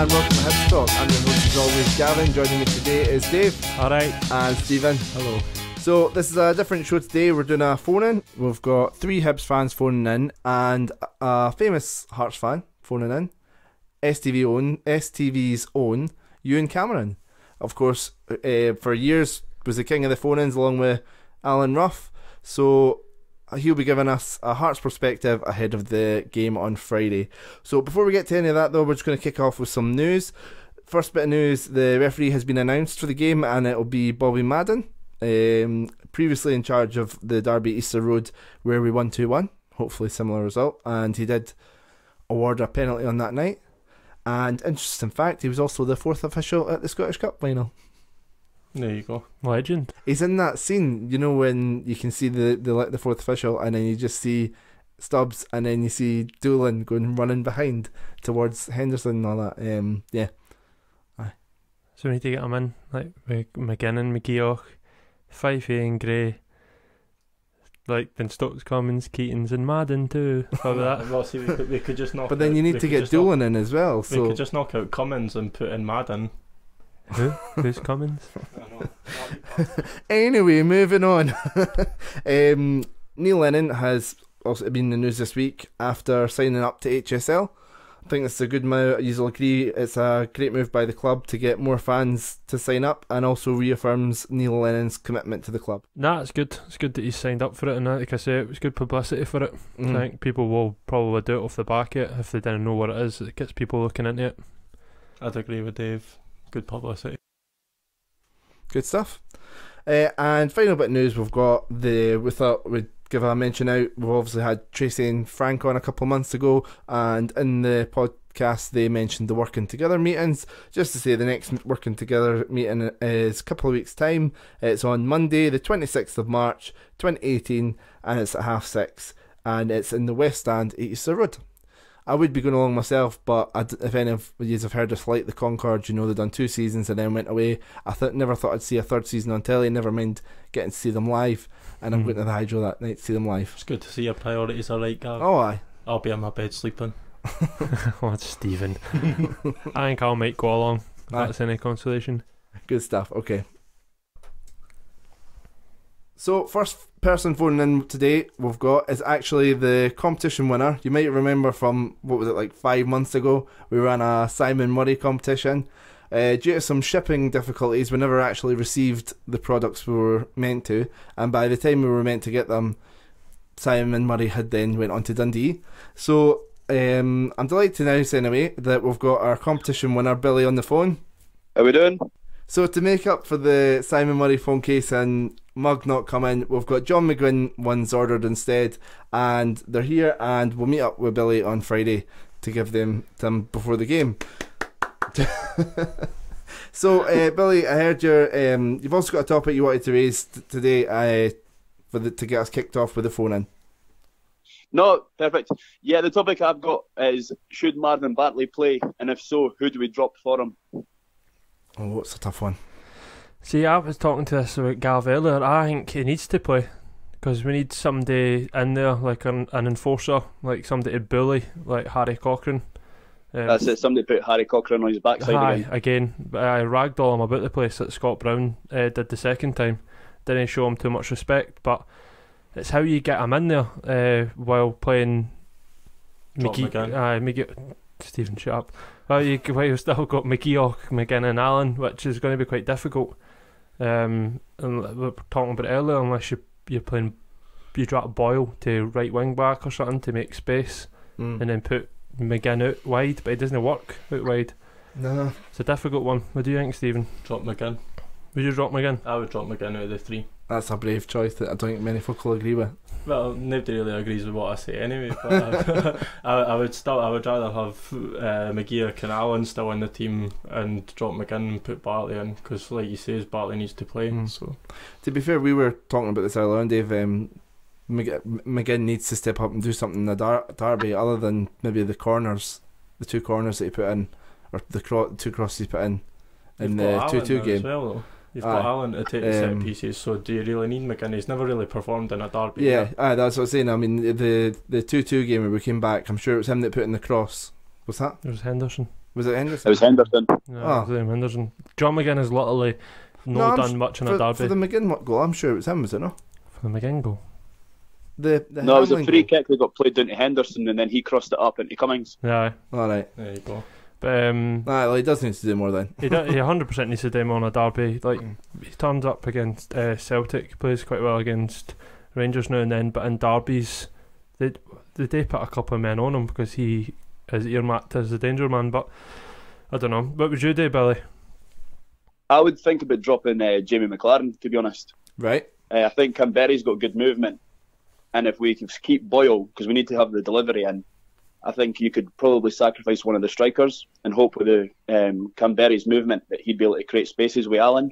and welcome to Hibs Talk. I'm your host as always, Gavin. Joining me today is Dave. Alright. And Stephen. Hello. So this is a different show today. We're doing a phone-in. We've got 3 Hibs fans phoning in and a famous Hearts fan phoning in. STV's own Ewen Cameron. Of course, for years was the king of the phone-ins along with Alan Ruff. So he'll be giving us a Hearts perspective ahead of the game on Friday. So before we get to any of that though, we're just going to kick off with some news. First bit of news, the referee has been announced for the game and it'll be Bobby Madden, previously in charge of the Derby Easter Road where we won 2-1, hopefully similar result, and he did award a penalty on that night. And interesting fact, he was also the 4th official at the Scottish Cup final. There you go. Legend. He's in that scene, you know, when you can see the 4th official and then you just see Stubbs and then you see Doolan running behind towards Henderson and all that. Yeah. Aye. So we need to get him in, like McGinnon, McGeoch, Fifey and Gray. Like then Stokes, Cummins, Keatons and Madden too. Probably that. Well, see, we could just knock. But then you need to get Doolan in as well. So we could just knock out Cummins and put in Madden. Who? Who's Cummins? Anyway, moving on. Neil Lennon has also been in the news this week after signing up to HSL. I think it's a good move. You'll agree it's a great move by the club to get more fans to sign up, and also reaffirms Neil Lennon's commitment to the club. Nah, it's good. It's good that he's signed up for it, and like I say, it was good publicity for it. I think people will probably do it off the back of it if they didn't know what it is. It gets people looking into it. I'd agree with Dave. Good publicity. Good stuff. And final bit of news, we thought we'd give a mention out. We've obviously had Tracy and Frank on a couple of months ago, and in the podcast they mentioned the working together meetings. Just to say, the next working together meeting is a couple of weeks time. It's on Monday the 26th of March 2018 and it's at 6:30 and it's in the West Stand at Easter Road. I would be going along myself, but if any of you have heard of Flight the Concorde, you know they've done 2 seasons and then went away. I never thought I'd see a 3rd season on telly, never mind getting to see them live, and I'm going to the Hydro that night to see them live. It's good to see your priorities are right, Gav. Oh aye. I'll be in my bed sleeping. Oh, it's Stephen. I think I might go along, if that's any consolation. Good stuff, okay. So, first person phoning in today we've got is actually the competition winner. You might remember from, 5 months ago, we ran a Simon Murray competition. Due to some shipping difficulties, we never actually received the products we were meant to, and by the time we were meant to get them, Simon Murray had then went on to Dundee. So, I'm delighted to announce anyway that we've got our competition winner, Billy, on the phone. How we doing? So to make up for the Simon Murray phone case and mug not coming, we've got John McGuinn ones ordered instead, and they're here, and we'll meet up with Billy on Friday to give them before the game. So Billy, I heard you've also got a topic you wanted to raise today to get us kicked off with the phone in. No, perfect. Yeah, the topic I've got is, should Martin and Bartley play, and if so, who do we drop for them? Oh, it's a tough one. See, I was talking to this about Gav earlier. I think he needs to play because we need somebody in there, like an enforcer, like somebody to bully, like Harry Cochrane. That's it, somebody put Harry Cochrane on his backside again. I ragdoll him about the place that Scott Brown did the second time. Didn't show him too much respect, but it's how you get him in there while playing Stephen, shut up. Well, you've still got McGeoch, McGinn and Allen, which is going to be quite difficult. And we were talking about it earlier, unless you're playing, you drop Boyle to right wing back or something to make space, and then put McGinn out wide, but it doesn't work out wide. No. It's a difficult one. What do you think, Stephen? Drop McGinn. Would you drop McGinn? I would drop McGinn out of the 3. That's a brave choice that I don't think many folk will agree with. Well, nobody really agrees with what I say anyway, but I would rather have McGeoch and Allen still in the team and drop McGinn and put Bartley in, because like you say, Bartley needs to play. So to be fair, we were talking about this earlier on, Dave. McGinn needs to step up and do something in the derby other than maybe the corners, the 2 corners that he put in, or the 2 crosses he put in the 2-2 game. As well, though. You've got Allen to take the set pieces, so do you really need McGinn? He's never really performed in a derby. Yeah, that's what I'm saying. I mean, the 2-2 game where we came back, I'm sure it was him that put in the cross. Was that? It was Henderson. Was it It Henderson? was Henderson. No, Oh. it was Liam Henderson. John McGinn has literally I'm done much in a derby. For the McGinn goal, I'm sure it was him, was it not? For the McGinn goal. The No, it was a Hamlin free goal. kick that got played down to Henderson, and then he crossed it up into Cummings. Yeah. All right. There you go. But Well, he does need to do more then. he 100% needs to demo on a derby. Like, Mm. he turns up against Celtic, plays quite well against Rangers now and then, but in derbies, they put a couple of men on him because he is earmarked as the danger man. But I don't know. What would you do, Billy? I would think about dropping Jamie McLaren, to be honest. Right. I think Canberra's got good movement, and if we can keep Boyle, because we need to have the delivery in, I think you could probably sacrifice one of the strikers and hope with the Canberra's movement that he'd be able to create spaces with Allen.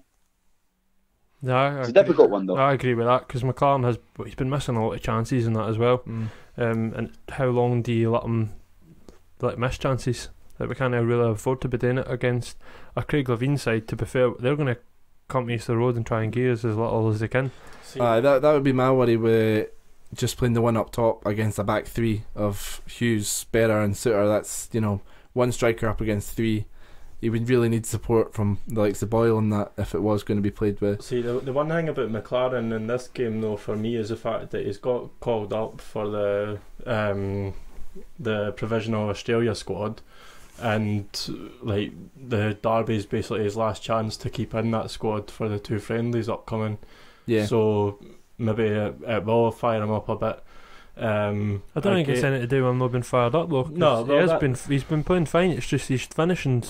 Yeah, It's a difficult one, though. I agree with that because McLaren he's been missing a lot of chances in that as well. Mm. And how long do you let him miss chances? Like, we can't really afford to be doing it against a Craig Levein side. To be fair, they're going to come east the road and try and gear us as little as they can. That would be my worry with just playing the one up top against a back three of Hughes, Berra and Suter. That's, one striker up against three. He would really need support from the likes of Boyle on that if it was going to be played with. See, the one thing about McLaren in this game, though, for me, is the fact that he's got called up for the provisional Australia squad, and like the derby's basically his last chance to keep in that squad for the two friendlies upcoming. Yeah. So maybe it will fire him up a bit. I don't think it's anything to do with him not being fired up though. No, he's been playing fine. It's just he's finishing.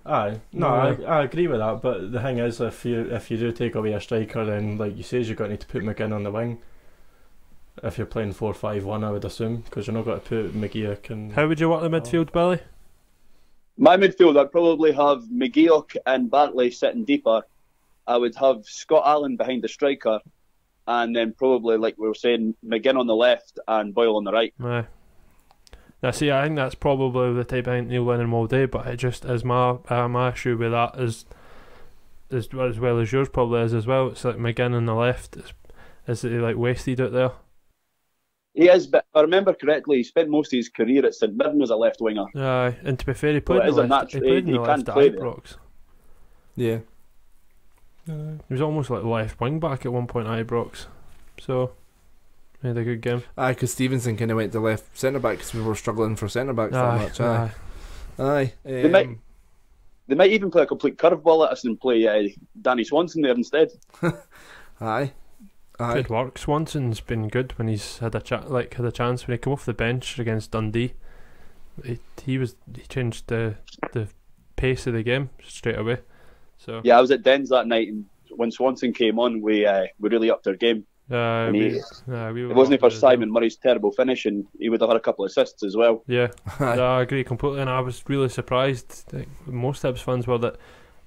Aye, no, I agree with that. But the thing is, if you do take away a striker, then like you say, you're going to need to put McGinn on the wing. If you're playing 4-5-1, I would assume, because you're not going to put McGeoch and. How would you work the midfield, Billy? My midfield, I'd probably have McGeoch and Bartley sitting deeper. I would have Scott Allen behind the striker, and then probably, like we were saying, McGinn on the left and Boyle on the right. Aye. Now, see, I think that's probably the type I think Neil Lennon will do, but it just is my issue with that is as well as yours probably is as well. It's like McGinn on the left is he like wasted out there? He is, but if I remember correctly, he spent most of his career at St Mirren as a left winger. Aye, and to be fair, he played Well, it in the is a left. He natural- played in he the can't left at play there. Ibrox. Yeah. He was almost like left wing back at one point at Ibrox, so he had a good game. Aye, because Stevenson kind of went to left centre back because we were struggling for centre backs that Aye, much. Aye. They might even play a complete curveball at us and play Danny Swanson there instead. Aye. Good work. Swanson's been good when he's had a chance when he came off the bench against Dundee. He changed the pace of the game straight away. So Yeah, I was at Dens that night, and when Swanson came on, we really upped our game. we It were wasn't for happy as well. Simon Murray's terrible finish, and he would have had a couple of assists as well. Yeah, Aye. I agree completely, and I was really surprised. Like, most Hibs fans were that.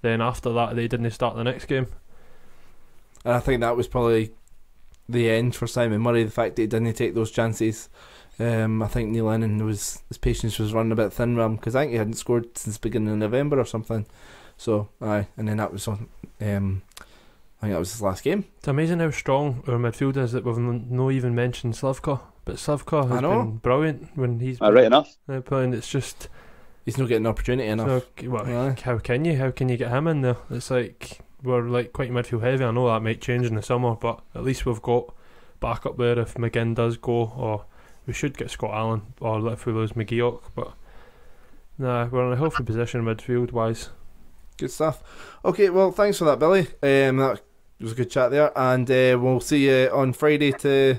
Then after that, they didn't start the next game. And I think that was probably the end for Simon Murray, the fact that he didn't take those chances. I think Neil Lennon his patience was running a bit thin with him because I think he hadn't scored since the beginning of November or something. So aye, and then that was on. I think that was his last game. It's amazing how strong our midfield is that we've no even mentioned Slavko. But Slavko has been brilliant when he's been Right enough. playing. It's just He's not getting an opportunity enough. Aye. how can you get him in there? It's like we're like quite midfield heavy. I know that might change in the summer, but at least we've got backup there if McGinn does go, or we should get Scott Allen, or if we lose McGeoch. But nah, we're in a healthy position midfield wise. Good stuff. Okay, well, thanks for that, Billy. That was a good chat there, and we'll see you on Friday to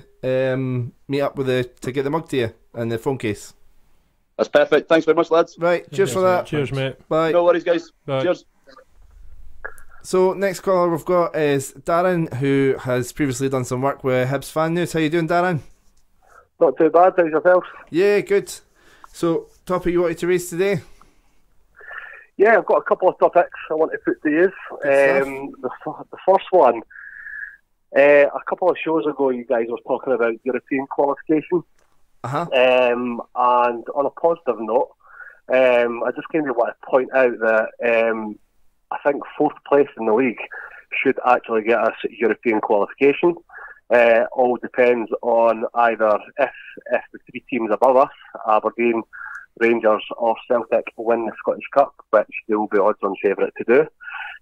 meet up to get the mug to you and the phone case. That's perfect. Thanks very much, lads. Right, cheers for that. Cheers, mate. Bye. No worries, guys. Bye. Cheers. So next caller we've got is Darren, who has previously done some work with Hibs Fan News. How you doing, Darren? Not too bad, how's yourself? Yeah, good. So, topic you wanted to raise today? Yeah, I've got a couple of topics I want to put to you. The first one, a couple of shows ago you guys were talking about European qualification. Uh-huh. And on a positive note, I just kind of want to point out that I think fourth place in the league should actually get us European qualification. All depends on either if the three teams above us, Aberdeen, Rangers or Celtic win the Scottish Cup, which they will be odds-on favourite to do,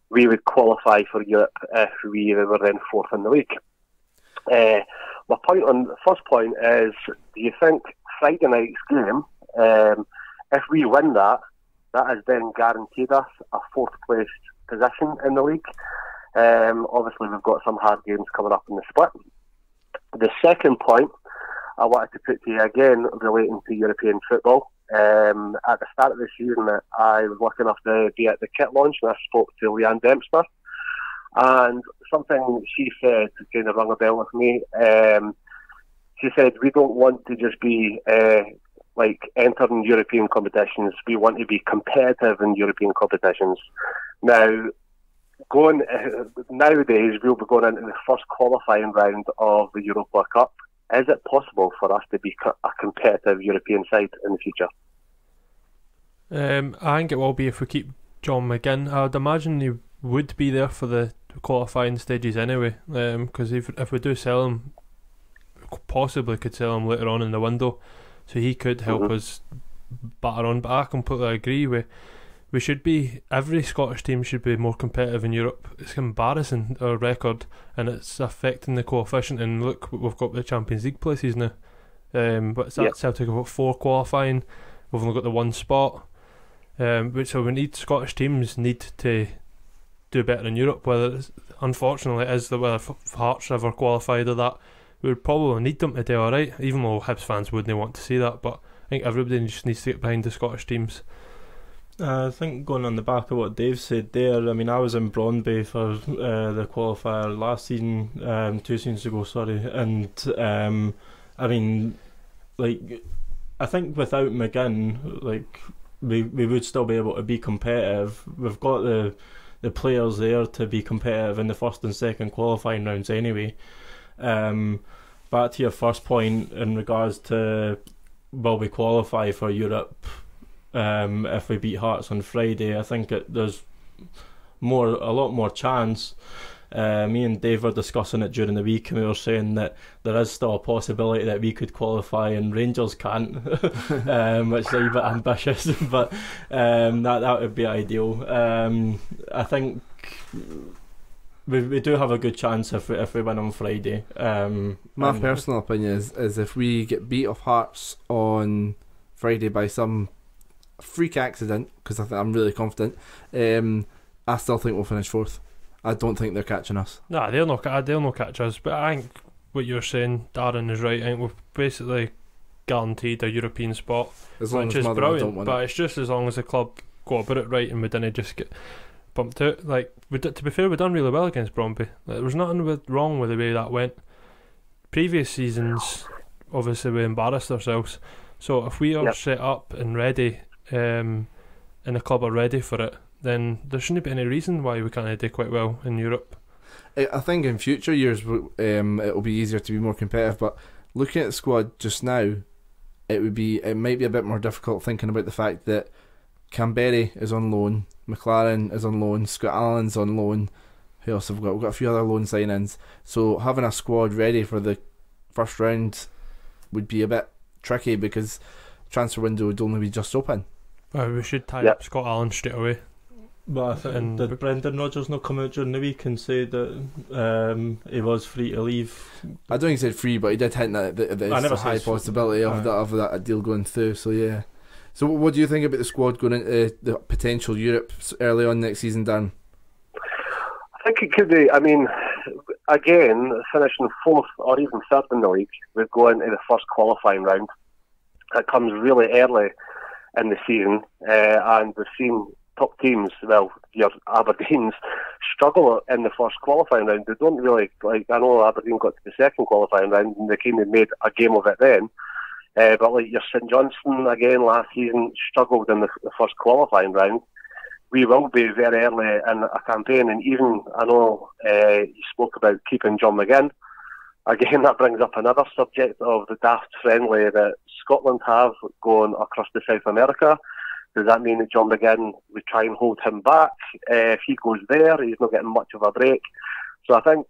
we would qualify for Europe if we were then fourth in the league. My point on the first point is, do you think Friday night's game, if we win that has then guaranteed us a fourth place position in the league? Obviously, we've got some hard games coming up in the split. The second point I wanted to put to you, again relating to European football. At the start of the season, I was lucky enough to be at the kit launch, and I spoke to Leanne Dempster, and something she said kind of rung a bell with me. She said, we don't want to just be entering European competitions, we want to be competitive in European competitions. Now, nowadays, we'll be going into the first qualifying round of the Europa Cup. Is it possible for us to be a competitive European side in the future? I think it will be if we keep John McGinn. I would imagine he would be there for the qualifying stages anyway, because if we do sell him, possibly could sell him later on in the window, so he could help us batter on. But I completely agree with. We should be, every Scottish team should be more competitive in Europe. It's embarrassing, our record, and it's affecting the coefficient. And look, we've got the Champions League places now. Celtic have got 4 qualifying. We've only got the 1 spot. So we need, Scottish teams need to do better in Europe. Whether it's, unfortunately, it is whether Hearts ever qualified or that, we would probably need them to do alright. Even though Hibs fans wouldn't want to see that, but I think everybody just needs to get behind the Scottish teams. I think going on the back of what Dave said there, I mean, I was in Brøndby for the qualifier last season, 2 seasons ago, sorry, and I mean, I think without McGinn, we would still be able to be competitive. We've got the players there to be competitive in the first and second qualifying rounds anyway. Back to your first point in regards to will we qualify for Europe if we beat Hearts on Friday, I think there's a lot more chance. Me and Dave were discussing it during the week, and we were saying that there is still a possibility that we could qualify and Rangers can't, which is a bit ambitious, but that would be ideal. I think we do have a good chance if we win on Friday. My personal opinion is if we get beat off Hearts on Friday by some freak accident, because I'm really confident, I still think we'll finish 4th. I don't think they're catching us. Nah, they'll not catch us. But I think what you're saying, Darren, is right. I think we've basically guaranteed a European spot, as long which as is brilliant. don't win But it's just as long as the club go about it right and we didn't just get bumped out. To be fair, we done really well against Brøndby. There was nothing wrong with the way that went. Previous seasons, obviously, we embarrassed ourselves. So if we are set up and ready, and the club are ready for it, then there shouldn't be any reason why we can't do quite well in Europe. I think in future years it'll be easier to be more competitive, but looking at the squad just now, it might be a bit more difficult thinking about the fact that Canberry is on loan, McLaren is on loan, Scott Allen's on loan. Who else have we got? We've got a few other loan signings, so having a squad ready for the first round would be a bit tricky because transfer window would only be just open. We should tie up Scott Allen straight away. But I think, did Brendan Rodgers not come out during the week and say that he was free to leave? I don't think he said free, but he did hint that there's a high possibility of that deal going through. So yeah. So what do you think about the squad going into the potential Europe early on next season, Dan? I think it could be. I mean, again, finishing 4th or even 3rd in the league, we'd go into the first qualifying round. It comes really early in the season, and we've seen top teams, well, your Aberdeens, struggle in the first qualifying round. They don't really, I know Aberdeen got to the second qualifying round and they came and made a game of it then. But your St Johnstone, again, last season, struggled in the first qualifying round. We will be very early in a campaign, and even, I know you spoke about keeping John McGinn. Again, that brings up another subject of the daft friendly that Scotland have going across to South America. Does that mean that John McGinn, we try and hold him back? If he goes there, he's not getting much of a break. So I think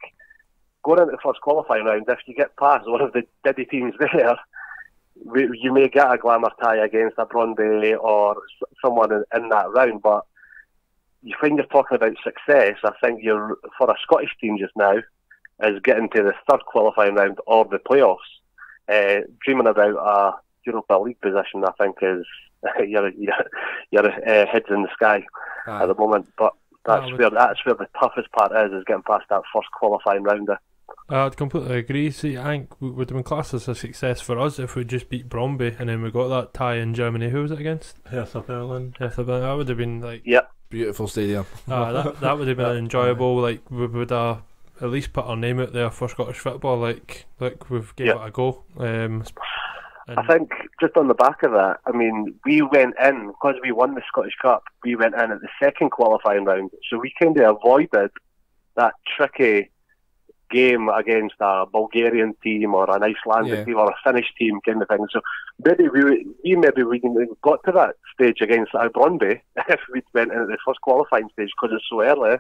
going into the first qualifying round, if you get past one of the Diddy teams there, you may get a glamour tie against a Brøndby or someone in that round, but when you're talking about success, I think you're for a Scottish team just now is getting to the third qualifying round or the playoffs. Dreaming about a Europa League position, I think, is you're heads in the sky at the moment. But that's where the toughest part is getting past that first qualifying rounder. I'd completely agree. See, I think we would have been classed as a success for us if we just beat Brøndby and then we got that tie in Germany. Who was it against? Hertha Berlin. That would have been like beautiful stadium. That would have been enjoyable. Like we would at least put our name out there for Scottish football. Like we've gave it a go. I think just on the back of that, I mean, we went in because we won the Scottish Cup. We went in at the second qualifying round, so we kind of avoided that tricky game against a Bulgarian team or an Icelandic team or a Finnish team kind of thing. So maybe we got to that stage against Brøndby if we'd went in at the first qualifying stage because it's so early.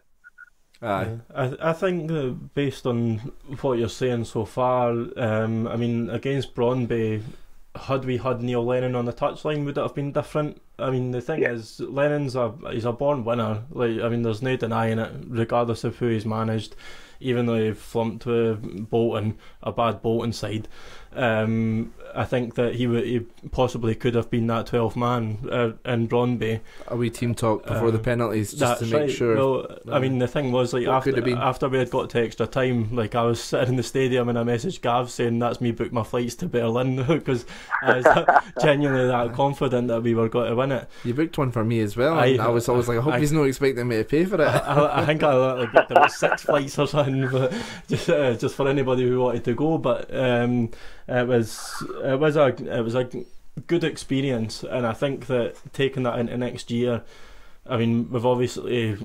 Aye. I think that based on what you're saying so far, I mean, against Brøndby, had we had Neil Lennon on the touchline, would it have been different? I mean, the thing is, Lennon's he's a born winner. Like, I mean, there's no denying it, regardless of who he's managed. Even though he flumped with Bolton, a bad Bolton side, I think that he possibly could have been that 12th man in Brøndby. A wee team talk before the penalties just to make sure. Well, I mean, the thing was, like, after we had got to extra time, like, I was sitting in the stadium and I messaged Gav saying that's me booked my flights to Berlin because I was genuinely that confident that we were going to win it. You booked one for me as well. I was always like, I hope he's not expecting me to pay for it. I think I literally booked about 6 flights or something, but just for anybody who wanted to go. But it was a good experience, and I think that taking that into next year, I mean, we've obviously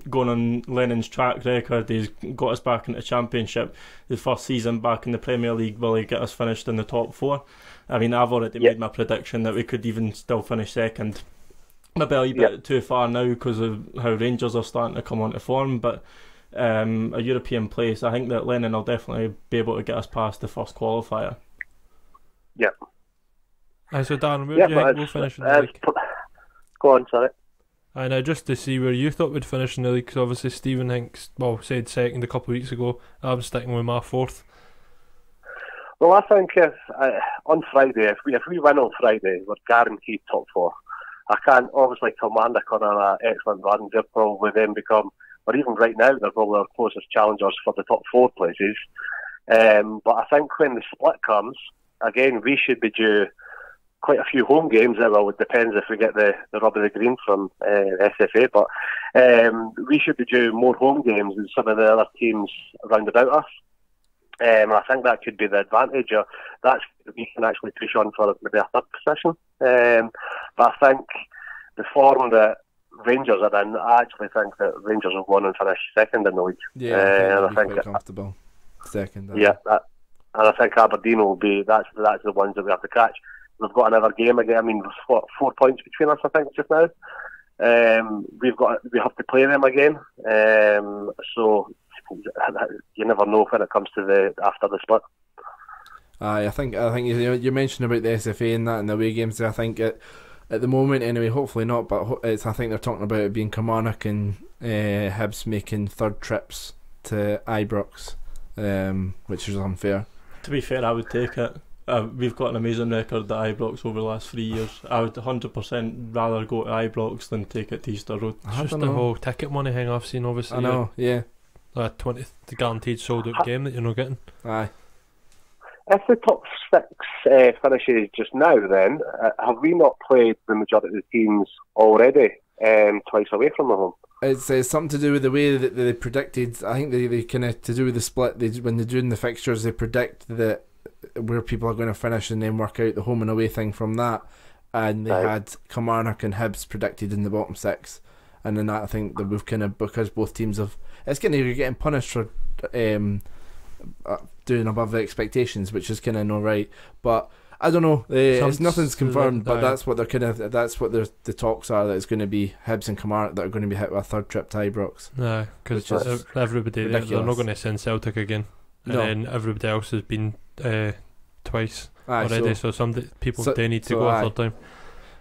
gone on Lennon's track record. He's got us back into Championship. The first season back in the Premier League, will he get us finished in the top 4? I mean, I've already made my prediction that we could even still finish second. Maybe a wee bit too far now because of how Rangers are starting to come onto form, but a European place, I think that Lennon will definitely be able to get us past the first qualifier. Yeah. So Darren, where do you think we'll finish in the league? Go on, sorry. I know, just to see where you thought we'd finish in the league, because obviously Stephen thinks, said second a couple of weeks ago. I'm sticking with my 4th. Well, I think if on Friday, if we win on Friday, we're guaranteed top 4. I can't, obviously, Kilmarnock are an excellent run. They'll probably then become, or even right now, they're probably our closest challengers for the top 4 places. But I think when the split comes, again, we should be due quite a few home games. Well, it depends if we get the rub of the green from SFA, but we should be due more home games than some of the other teams round about us. I think that could be the advantage. That's we can actually push on for maybe a 3rd position. But I think the form that Rangers are in, I actually think that Rangers will go on and finish second in the league. Yeah, I think quite comfortable second. Yeah, and I think Aberdeen will be. That's the ones that we have to catch. We've got another game again. I mean, there's 4 points between us, I think, just now. We have to play them again. So you never know when it comes to after the split. I think you mentioned about the SFA and that and the away games. I think at the moment, anyway, hopefully not, but I think they're talking about it being Kilmarnock and Hibs making 3rd trips to Ibrox, which is unfair. To be fair, I would take it. We've got an amazing record at Ibrox over the last 3 years. I would 100% rather go to Ibrox than take it to Easter Road. It's just the whole ticket money thing I've seen, obviously. I know, yeah. The guaranteed sold out game that you're not getting. Aye. If the top 6 finishes just now, then have we not played the majority of the teams already twice away from the home? It's something to do with the way that they predicted. I think they kind of to do with the split. When they're doing the fixtures, they predict that where people are going to finish and then work out the home and away thing from that. And they had Kilmarnock and Hibs predicted in the bottom 6. And then that, I think that we've kind of, because both teams have, it's kind of, you're getting punished for doing above the expectations, which is kind of no right. But I don't know. Nothing's confirmed, but that's what they're the talks are, that it's going to be Hibs and Kilmarnock that are going to be hit with a 3rd trip to Ibrox. Yeah, because everybody they're not going to send Celtic again, and then everybody else has been twice. already, so some people do need to go a third time.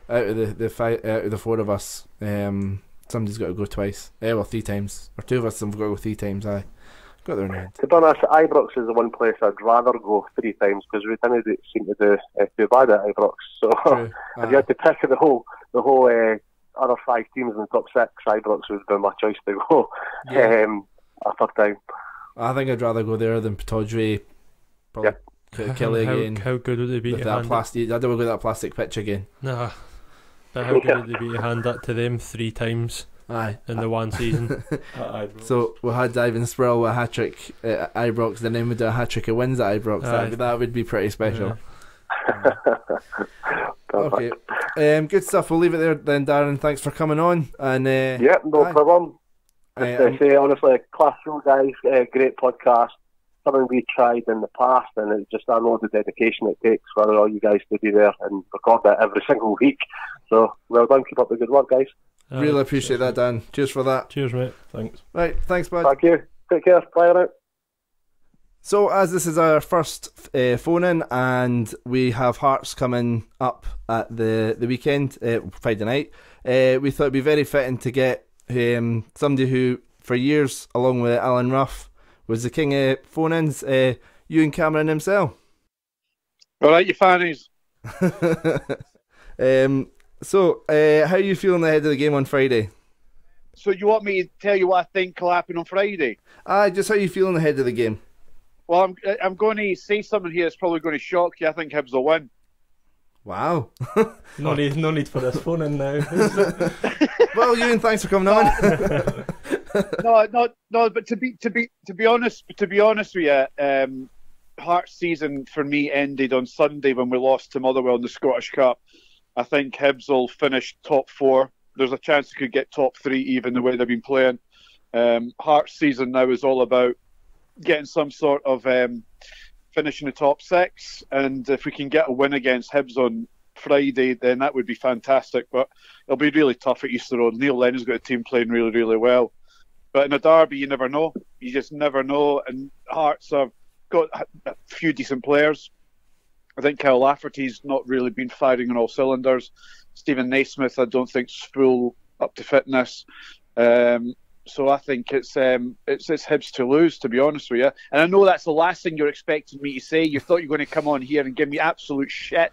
Out of the four of us, somebody's got to go twice. Well, 3 times, or 2 of us have got to go 3 times. Got there in the end. To be honest, Ibrox is the one place I'd rather go 3 times because we didn't seem to do too bad at Ibrox. So if you had to pick the whole other 5 teams in the top 6, Ibrox would have been my choice to go a third time. I think I'd rather go there than Pittodrie. Probably Killy again. How good would it be? With that plastic, I don't want to go that plastic pitch again. Nah. But how good would it be to hand that to them 3 times? Aye. In the one season. So we had Ivan Sproul with a hat-trick at Ibrox, and then we do a hat-trick at wins at Ibrox. That would be pretty special. Okay. Good stuff. We'll leave it there then, Darren. Thanks for coming on. And no problem. Just say honestly, class show, guys. Great podcast. Something we tried in the past, and it's just I know the dedication it takes for all you guys to be there and record that every single week. So well done. Keep up the good work, guys. Really appreciate that, Dan. Cheers for that. Cheers, mate. Thanks. Right, thanks, bud. Thank you. Take care. Bye now. So, as this is our first phone-in, and we have Hearts coming up at the weekend, Friday night, we thought it'd be very fitting to get somebody who, for years, along with Alan Ruff, was the king of phone-ins, Ewen Cameron himself. All right, you fannies. So, how are you feeling ahead of the game on Friday? So you want me to tell you what I think will happen on Friday? Just how are you feeling ahead of the game? Well, I'm going to say something here that's probably going to shock you. I think Hibs will win. Wow. No need for this phone in now. Well, Ewan, thanks for coming on. No. But to be honest with you, Hearts season for me ended on Sunday when we lost to Motherwell in the Scottish Cup. I think Hibs will finish top 4. There's a chance they could get top 3 even the way they've been playing. Hearts season now is all about getting some sort of finishing the top 6, and if we can get a win against Hibs on Friday, then that would be fantastic. But it'll be really tough at Easter Road. Neil Lennon's got a team playing really, really well. But in a derby, you never know. You just never know. And Hearts have got a few decent players. I think Kyle Lafferty's not really been firing on all cylinders. Stephen Naismith, I don't think's full up to fitness. So I think it's Hibs to lose, to be honest with you. And I know that's the last thing you're expecting me to say. You thought you were going to come on here and give me absolute shit,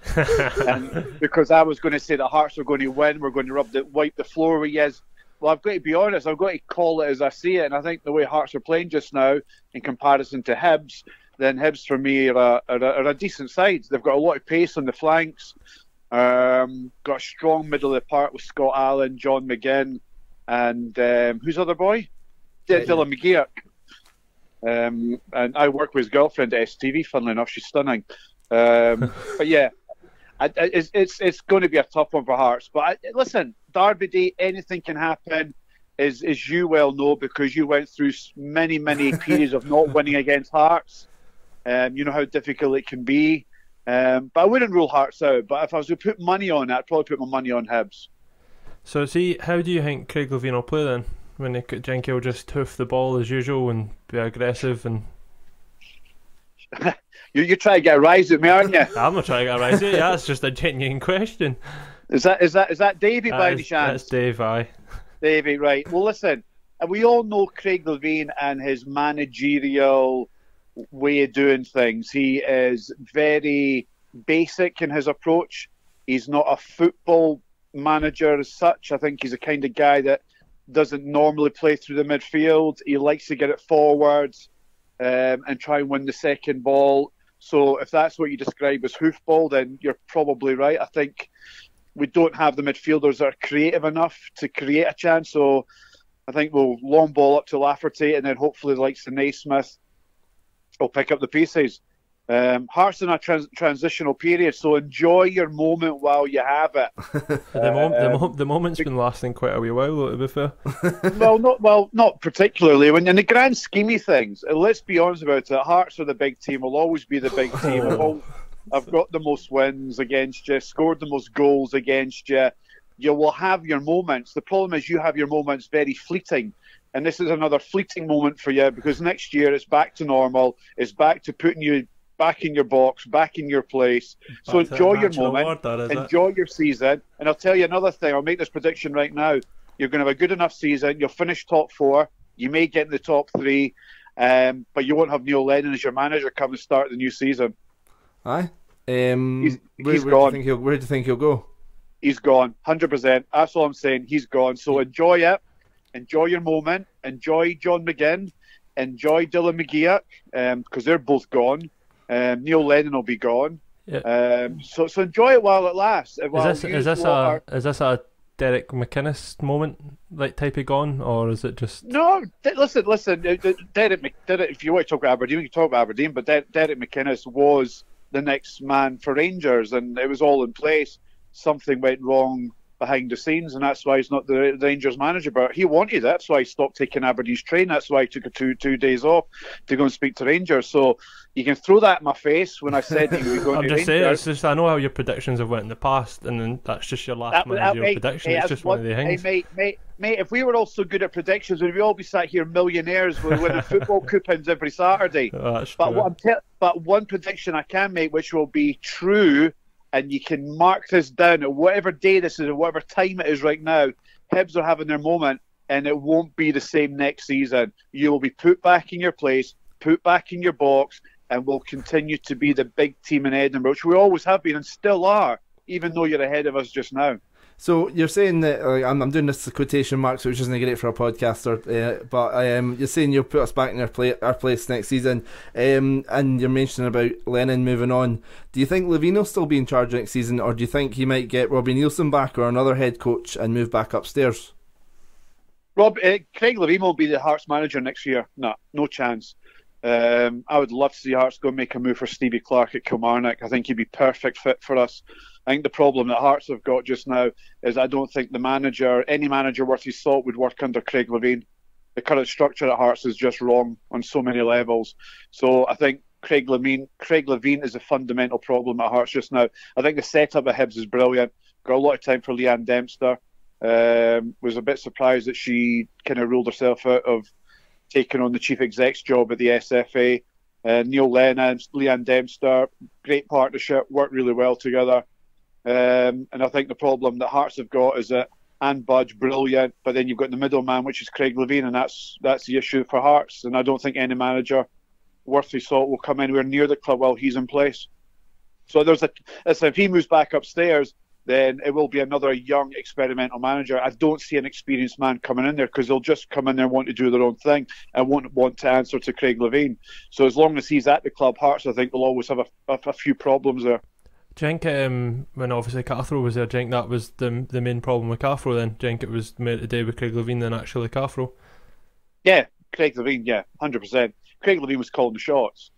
and because I was going to say that Hearts are going to win, we're going to wipe the floor with you. Well, I've got to be honest. I've got to call it as I see it, and I think the way Hearts are playing just now, in comparison to Hibs, then Hibs for me are a decent side. They've got a lot of pace on the flanks. Got a strong middle of the park with Scott Allen, John McGinn, and who's the other boy? Dylan McGeoch. And I work with his girlfriend at STV, funnily enough. She's stunning. But yeah, it's going to be a tough one for Hearts. But listen, Derby Day, anything can happen, as you well know, because you went through many periods of not winning against Hearts. You know how difficult it can be. But I wouldn't rule Hearts out. But if I was to put money on it, I'd probably put my money on Hibs. So, see, how do you think Craig Levein will play then? When Jenky will just hoof the ball as usual and be aggressive and... you try to get a rise at me, aren't you? I'm not trying to get a rise at you. That's just a genuine question. Is that Davey by any chance? That's Dave, aye. Davey, right. Well, listen, we all know Craig Levein and his managerial way of doing things. He is very basic in his approach. He's not a football manager as such. I think he's the kind of guy that doesn't normally play through the midfield. He likes to get it forwards and try and win the second ball. So if that's what you describe as hoofball, then you're probably right. I think we don't have the midfielders that are creative enough to create a chance. So I think we'll long ball up to Lafferty, and then hopefully the likes of Naismith will pick up the pieces. Hearts in a transitional period, so enjoy your moment while you have it. The moment's been lasting quite a wee while, though, to be fair. Not particularly. When in the grand scheme of things, let's be honest about it. Hearts are the big team. Will always be the big team. I've got the most wins against you, scored the most goals against you. You will have your moments. The problem is you have your moments very fleeting. And this is another fleeting moment for you, because next year it's back to normal. It's back to putting you back in your box, back in your place. So Back to enjoy that your natural moment, order, is it? enjoy your season. And I'll tell you another thing. I'll make this prediction right now. You're going to have a good enough season. You'll finish top 4. You may get in the top 3, but you won't have Neil Lennon as your manager come and start the new season. Aye. He's where gone. do you think he'll go? He's gone, 100%. That's all I'm saying. He's gone. So enjoy it. Enjoy your moment. Enjoy John McGinn. Enjoy Dylan McGeoch, because they're both gone. Neil Lennon will be gone. Yeah. So enjoy it while it lasts. Is this a Derek McInnes moment, like type of gone, or is it just no? Listen. Derek, if you want to talk about Aberdeen, we can talk about Aberdeen. But Derek McInnes was the next man for Rangers, and it was all in place. Something went wrong behind the scenes, and that's why he's not the Rangers manager. But he wanted it. That's why he stopped taking Aberdeen's train. That's why he took two days off to go and speak to Rangers. So you can throw that in my face when I said he was going I'm to just saying, Rangers. it's just I know how your predictions have went in the past, and then that's just your last managerial prediction. It's just one of the things. Mate, if we were all so good at predictions, we'd all be sat here millionaires with winning football coupons every Saturday. Oh, that's But true. but one prediction I can make, which will be true, and you can mark this down at whatever day this is, or whatever time it is right now, Hibs are having their moment, and it won't be the same next season. You will be put back in your place, put back in your box, and will continue to be the big team in Edinburgh, which we always have been and still are, even though you're ahead of us just now. So you're saying that I'm doing this quotation marks, which isn't great for a podcaster, but you're saying you'll put us back in our place next season, and you're mentioning about Lennon moving on. Do you think Levine will still be in charge next season, or do you think he might get Robbie Nielsen back or another head coach and move back upstairs? Craig Levine won't be the Hearts manager next year. No chance. I would love to see Hearts go and make a move for Stevie Clark at Kilmarnock. I think he'd be perfect fit for us. I think the problem that Hearts have got just now is I don't think any manager worth his salt would work under Craig Levine. The current structure at Hearts is just wrong on so many levels. So I think Craig Levine is a fundamental problem at Hearts just now. I think the setup at Hibs is brilliant. Got a lot of time for Leanne Dempster. Was a bit surprised that she kind of ruled herself out of taking on the chief exec's job at the SFA. Neil Lennon, Leanne Dempster, great partnership, worked really well together. And I think the problem that Hearts have got is that Anne Budge, brilliant, but then you've got the middleman, which is Craig Levine, and that's the issue for Hearts. And I don't think any manager worth his salt will come anywhere near the club while he's in place. So if he moves back upstairs, then it will be another young experimental manager. I don't see an experienced man coming in there because they'll just come in there and want to do their own thing and won't want to answer to Craig Levine. So as long as he's at the club, Hearts, I think, will always have a few problems there. Do you think when obviously Cathro was there, do you think that was the main problem with Cathro then? Do you think it was more to do with Craig Levine than actually Cathro? Yeah, Craig Levine, 100%. Craig Levine was calling the shots.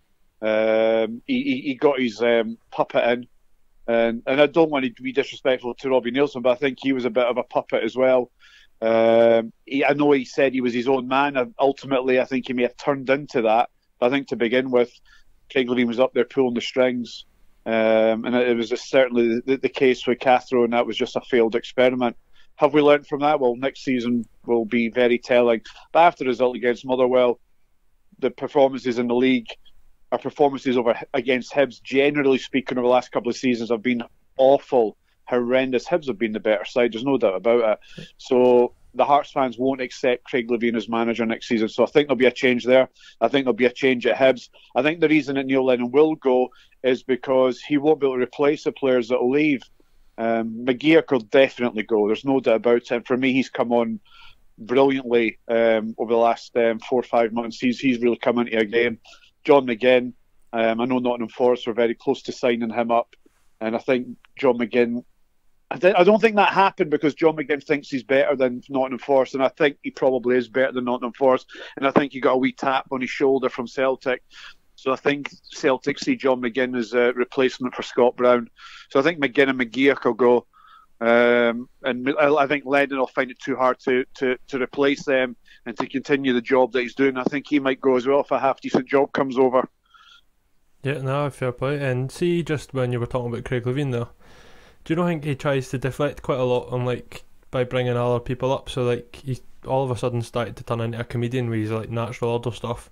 He got his puppet in. And I don't want to be disrespectful to Robbie Nielsen, but I think he was a bit of a puppet as well. I know he said he was his own man. Ultimately, I think he may have turned into that. But I think to begin with, Craig Levine was up there pulling the strings. And it was just certainly the case with Cathro, and that was just a failed experiment. Have we learned from that? Well, next season will be very telling. But after the result against Motherwell, the performances in the league, our performances against Hibs, generally speaking, over the last couple of seasons have been awful, horrendous. Hibs have been the better side, there's no doubt about it. So the Hearts fans won't accept Craig Levine as manager next season. So I think there'll be a change there. I think there'll be a change at Hibs. I think the reason that Neil Lennon will go is because he won't be able to replace the players that will leave. McGeoch will definitely go. There's no doubt about it. And for me, he's come on brilliantly over the last 4 or 5 months. He's really come into a game. John McGinn, I know Nottingham Forest were very close to signing him up, and I think John McGinn, I don't think that happened because John McGinn thinks he's better than Nottingham Forest, and I think he probably is better than Nottingham Forest, and I think he got a wee tap on his shoulder from Celtic. So I think Celtic see John McGinn as a replacement for Scott Brown. So I think McGinn and McGeoch will go. And I think Lennon will find it too hard to replace them and to continue the job that he's doing. I think he might go as well if a half-decent job comes over. Yeah, no, fair play. And see, just when you were talking about Craig Levine though, do you not think he tries to deflect quite a lot on by bringing other people up? So he all of a sudden started to turn into a comedian with his natural order stuff.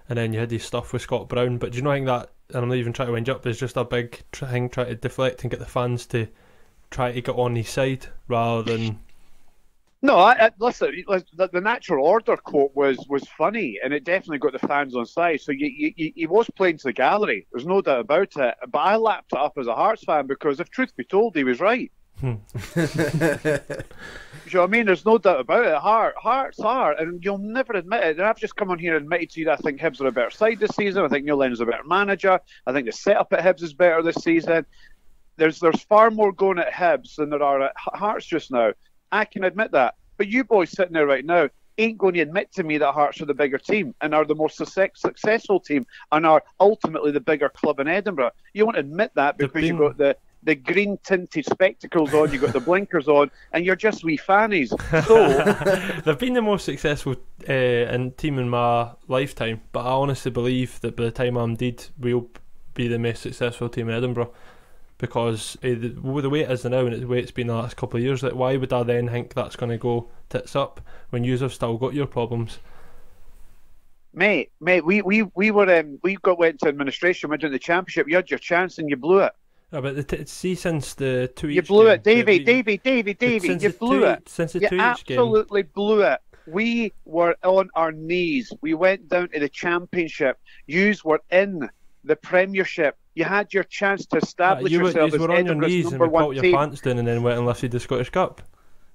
and then you had his stuff with Scott Brown. But do you know, I think that, and I'm not even trying to wind you up, there's just a big thing trying to deflect and get the fans to try to get on his side rather than. No, listen. The natural order quote was funny, and it definitely got the fans on side. So he was playing to the gallery. There's no doubt about it. But I lapped it up as a Hearts fan because, if truth be told, he was right. You know what I mean? There's no doubt about it. Hearts are, and you'll never admit it. And I've just come on here and admitted to you that I think Hibs are a better side this season. I think Neil Lennon's a better manager. I think the setup at Hibs is better this season. There's far more going at Hibs than there are at Hearts just now. I can admit that. But you boys sitting there right now ain't going to admit to me that Hearts are the bigger team and are the more successful team and are ultimately the bigger club in Edinburgh. You won't admit that because you've got the green tinted spectacles on, you've got the blinkers on, and you're just wee fannies. So they've been the most successful team in my lifetime, but I honestly believe that by the time I'm dead, we'll be the most successful team in Edinburgh. Because the way it is now and the way it's been the last couple of years, like, why would I then think that's going to go tits up when you have still got your problems? Mate, we went to administration, went to the championship. You had your chance and you blew it. Yeah, but see, since the 2 you blew it, Davey, you blew it. Since the you 2 each absolutely blew it. We were on our knees. We went down to the championship. Yous were in the Premiership. You had your chance to establish yourself as Edinburgh's number one team. You were on your knees and you your pants down and then went and lifted the Scottish Cup.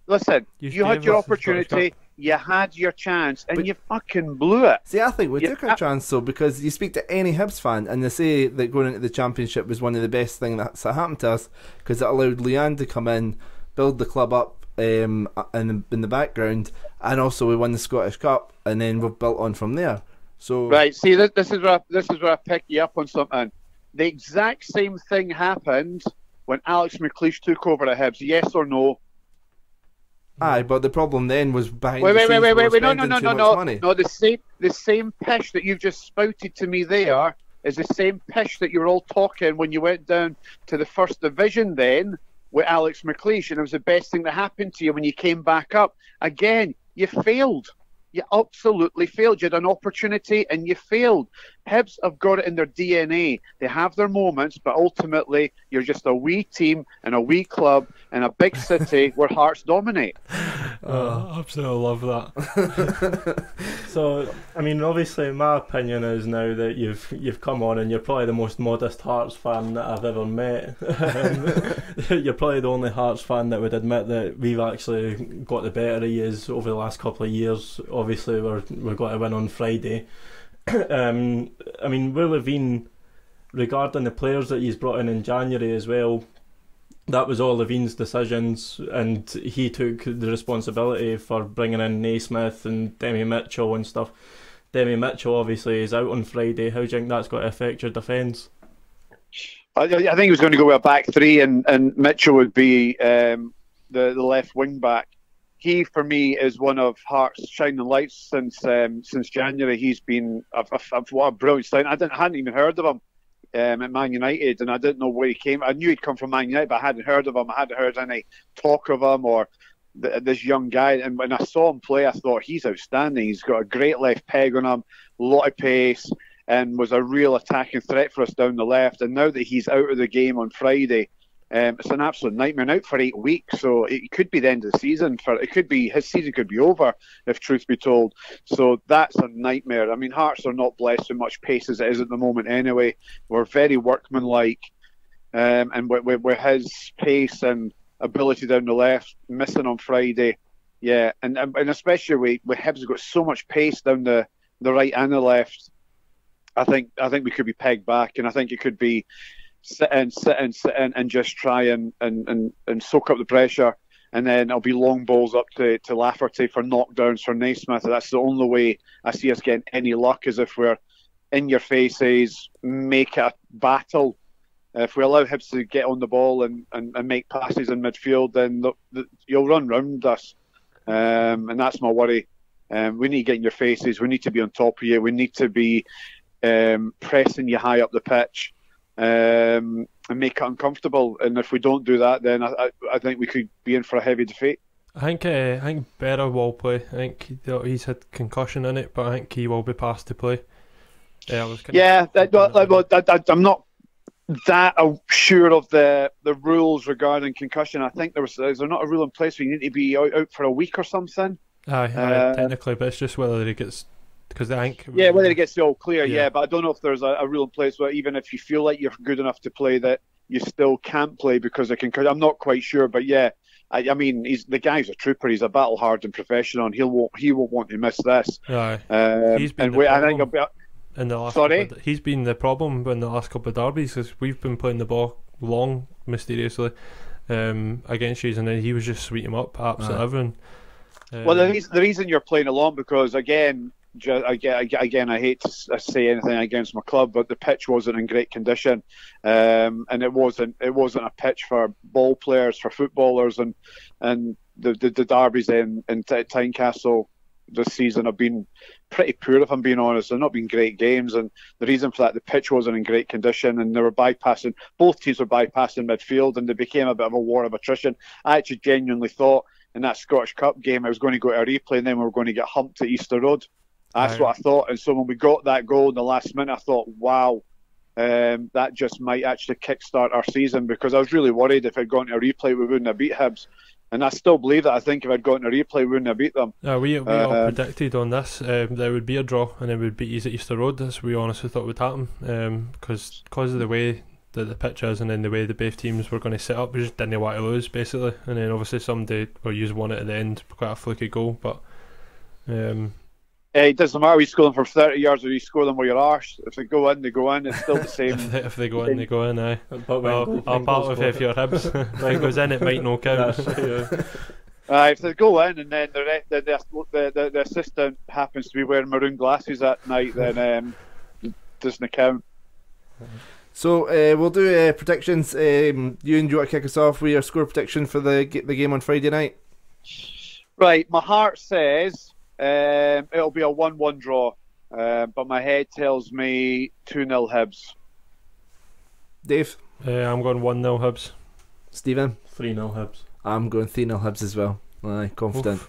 Listen, you had your opportunity, you had your chance, and you fucking blew it. See, I think we took our chance, though, because you speak to any Hibs fan and they say that going into the Championship was one of the best things that's happened to us because it allowed Leanne to come in, build the club up in the background, and also we won the Scottish Cup, and then we've built on from there. So right, see, this is where I pick you up on something. The exact same thing happened when Alex McLeish took over at Hibs. Yes or no? Aye, but the problem then was behind wait, the scenes. Wait, no. Money. No, the same pish that you've just spouted to me there is the same pish that you were all talking when you went down to the first division then with Alex McLeish, and it was the best thing that happened to you when you came back up. Again, you failed. You absolutely failed. You had an opportunity and you failed. Hibs have got it in their DNA. They have their moments, but ultimately you're just a wee team and a wee club in a big city where Hearts dominate. I absolutely love that. So, I mean, obviously my opinion is now that you've come on and you're probably the most modest Hearts fan that I've ever met. You're probably the only Hearts fan that would admit that we've actually got the better of yous over the last couple of years. Obviously we're going to win on Friday. I mean, Will Levine, regarding the players that he's brought in January as well, that was all Levine's decisions, and he took the responsibility for bringing in Naismith and Demi Mitchell and stuff. Demi Mitchell obviously is out on Friday. How do you think that's going to affect your defence? I think he was going to go with a back three, and Mitchell would be the left wing back. He, for me, is one of Hearts' shining lights since January. He's been what a brilliant sign. I hadn't even heard of him at Man United, and I didn't know where he came. I knew he'd come from Man United, but I hadn't heard of him. I hadn't heard any talk of him or this young guy. And when I saw him play, I thought he's outstanding. He's got a great left peg on him, a lot of pace, and was a real attacking threat for us down the left. And now that he's out of the game on Friday, it's an absolute nightmare. And out for 8 weeks, so it could be the end of the season. His season could be over, if truth be told. So that's a nightmare. I mean, Hearts are not blessed with much pace as it is at the moment anyway. We're very workmanlike, and with his pace and ability down the left, missing on Friday, yeah, and especially with Hibs got so much pace down the right and the left. I think we could be pegged back, and I think it could be sit in and just try and soak up the pressure, and then it'll be long balls up to Lafferty for knockdowns for Naismith. That's the only way I see us getting any luck, is if we're in your faces, make it a battle. If we allow Hibs to get on the ball and make passes in midfield, then you'll run round us, and that's my worry. We need to get in your faces, we need to be on top of you, we need to be pressing you high up the pitch, and make it uncomfortable. And if we don't do that, then I think we could be in for a heavy defeat. I think Berra will play. I think he's had concussion in it, but I think he will be passed to play. Yeah, I was kind Yeah, of I'm not that sure of the rules regarding concussion. I think is there not a rule in place where you need to be out for a week or something? Aye, technically, but it's just whether he gets, because I think whether it gets the all clear. Yeah. Yeah, but I don't know if there's a rule in place where even if you feel like you're good enough to play, that you still can't play because of concussion. I'm not quite sure, but yeah. I mean, the guy's a trooper. He's a battle-hardened professional, and he won't want to miss this. Aye. He's been and the I think problem in the last Sorry? he's been the problem in the last couple of derbies, because we've been playing the ball long, mysteriously, against you, and then he was just sweeping him up absolutely everyone. Well, the reason you're playing along, because again, I hate to say anything against my club, but the pitch wasn't in great condition, and it wasn't a pitch for ball players, for footballers, and the derbies in Tynecastle this season have been pretty poor, if I'm being honest. They've not been great games, and the reason for that, the pitch wasn't in great condition, and they were both teams were bypassing midfield, and they became a bit of a war of attrition. I actually genuinely thought in that Scottish Cup game I was going to go to a replay, and then we were going to get humped at Easter Road. That's what I thought. And so when we got that goal in the last minute, I thought, wow, that just might actually kickstart our season, because I was really worried if I'd gone to a replay we wouldn't have beat Hibs. And I still believe that. I think if I'd gone to a replay we wouldn't have beat them. We all predicted on this there would be a draw, and then we'd beat you at Easter Road. That's what we honestly thought would happen, because of the way that the pitch is, and then the way the both teams were going to set up, we just didn't want to lose, basically. And then obviously someday we'll use one at the end, quite a fluky goal, but it doesn't matter if you score them from 30 yards or you score them where you're arse. If they go in, they go in. It's still the same. if they go in, they go in, aye. But apart of if you're Hibs. When it goes in, it might not count. If they go in and then the assistant happens to be wearing maroon glasses that night, then it doesn't count. So we'll do predictions. Ewan, do you want to kick us off with your score prediction for the game on Friday night? Right, my heart says it'll be a 1-1 draw, but my head tells me 2-0 Hibs. Dave? I'm going 1-0 Hibs. Stephen? 3-0 Hibs. I'm going 3-0 Hibs as well. Aye, confident.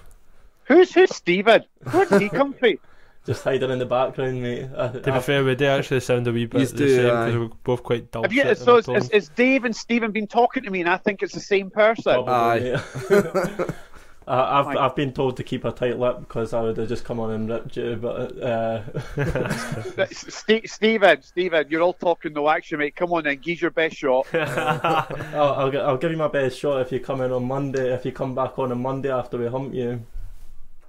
Who's Stephen? Where did he come from? Just hiding in the background, mate. To be fair, we do actually sound a wee bit the same, because we're both quite dull. So is Dave and Stephen been talking to me, and I think it's the same person? Probably, I've been told to keep a tight lip because I would have just come on and ripped you, but Stephen, you're all talking no action, mate. Come on then, give your best shot. I'll give you my best shot if you come in on Monday. If you come back on Monday after we hump you.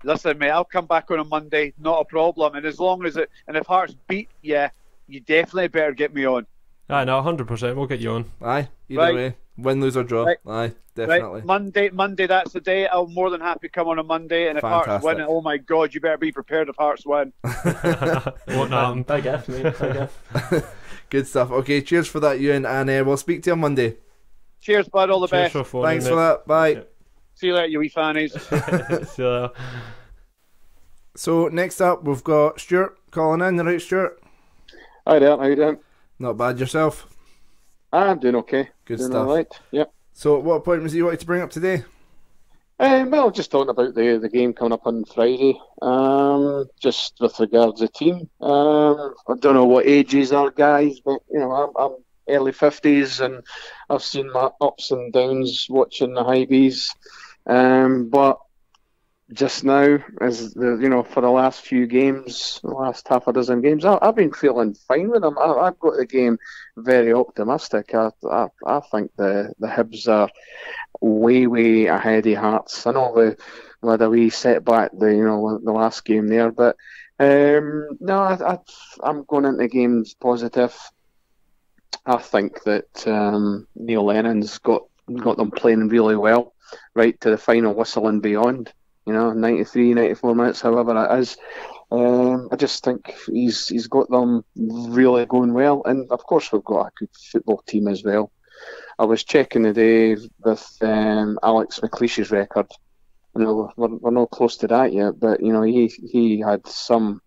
Listen, mate, I'll come back on a Monday, not a problem. And as long as if Hearts beat you, you definitely better get me on. Aye, no, 100%. We'll get you on. Aye, either way, win, lose or draw. Right. Aye, definitely. Right. Monday, that's the day. I'm more than happy to come on a Monday. And if Hearts win, oh my God, you better be prepared if Hearts win. Won't happen. Big if, mate. Big if. Good stuff. Okay, cheers for that, Ewan, and we'll speak to you on Monday. Cheers, bud. All the best. Thanks for that. Bye. Yeah. See you later, you wee fannies. See you later. So next up, we've got Stuart calling in. You right, Stuart? Hi there. How you doing? Not bad. Yourself? I'm doing okay. Good doing stuff. All right. Yep. So what appointments you wanted to bring up today? Well, just talking about the game coming up on Friday. Just with regards to the team. I don't know what ages are, guys, but I'm early 50s, and I've seen my ups and downs watching the Hibs. But just now, as for the last few games, the last half a dozen games, I've been feeling fine with them. I've got the game very optimistic. I think the Hibs are way ahead of Hearts. I know we had a wee setback the last game there, but no, I'm going into games positive. I think that Neil Lennon's got them playing really well, right to the final whistle and beyond. 93, 94 minutes, however it is. I just think he's got them really going well, and of course we've got a good football team as well. I was checking today with Alex McLeish's record. We're not close to that yet, but he had some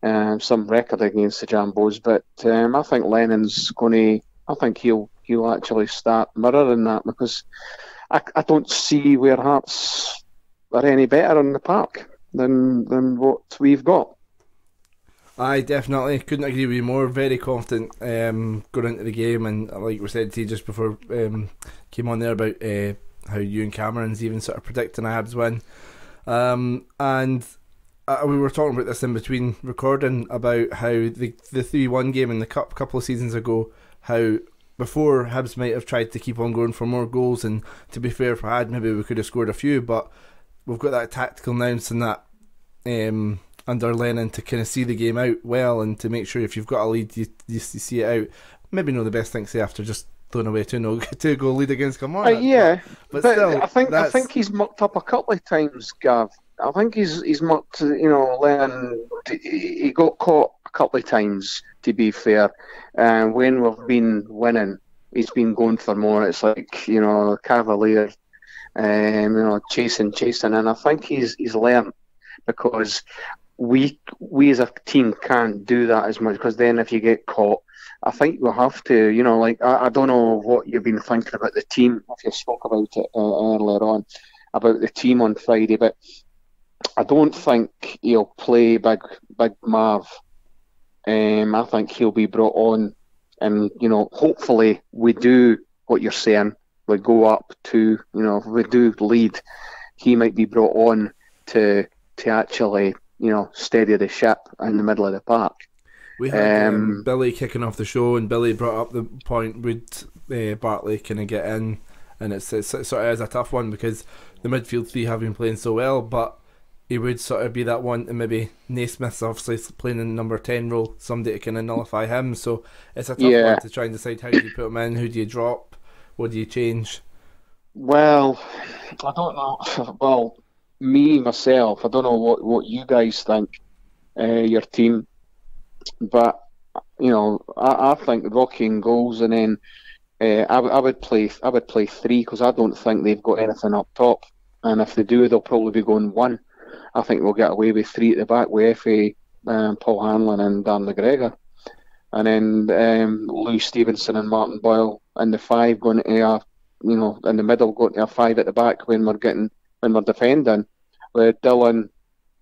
record against the Jambos. But I think Lennon's going to. I think he'll actually start mirroring that, because I don't see where Hearts are any better on the park than what we've got. I definitely couldn't agree with you more. Very confident going into the game, and like we said to you just before came on there about how you and Cameron's even sort of predicting a Hibs win, and we were talking about this in between recording about how the 3-1 game in the Cup a couple of seasons ago, how before Hibs might have tried to keep on going for more goals, and to be fair, if we had, maybe we could have scored a few, but we've got that tactical nous and that under Lennon to kind of see the game out well, and to make sure if you've got a lead you see it out. Maybe not the best thing to say after just throwing away 2-goal lead against Kilmarnock. But still, I think he's mucked up a couple of times, Gav. I think he's mucked, Lennon, he got caught a couple of times, to be fair, and when we've been winning he's been going for more. It's like, cavalier, chasing, and I think he's learned, because we as a team can't do that as much, because then if you get caught, I think we'll have to, I don't know what you've been thinking about the team, if you spoke about it earlier on, about the team on Friday, but I don't think he'll play Big Marv. I think he'll be brought on, and hopefully we do what you're saying. We go up to, if we do lead, he might be brought on to actually, steady the ship in the middle of the park. We had Billy kicking off the show, and Billy brought up the point, would Bartley kind of get in, and it's sort of is a tough one, because the midfield three have been playing so well, but he would sort of be that one, and maybe Naismith's obviously playing in the number 10 role, somebody to kind of nullify him, so it's a tough one to try and decide how do you put him in, who do you drop, what do you change? Well, I don't know. Well, me, myself, I don't know what you guys think, your team, but, I think Rocky and goals, and then I would play three, because I don't think they've got anything up top, and if they do, they'll probably be going one. I think we'll get away with three at the back with Effie, Paul Hanlon and Dan McGregor. And then Lou Stevenson and Martin Boyle in the five, going to in the middle, going to a five at the back when we're defending, with Dylan,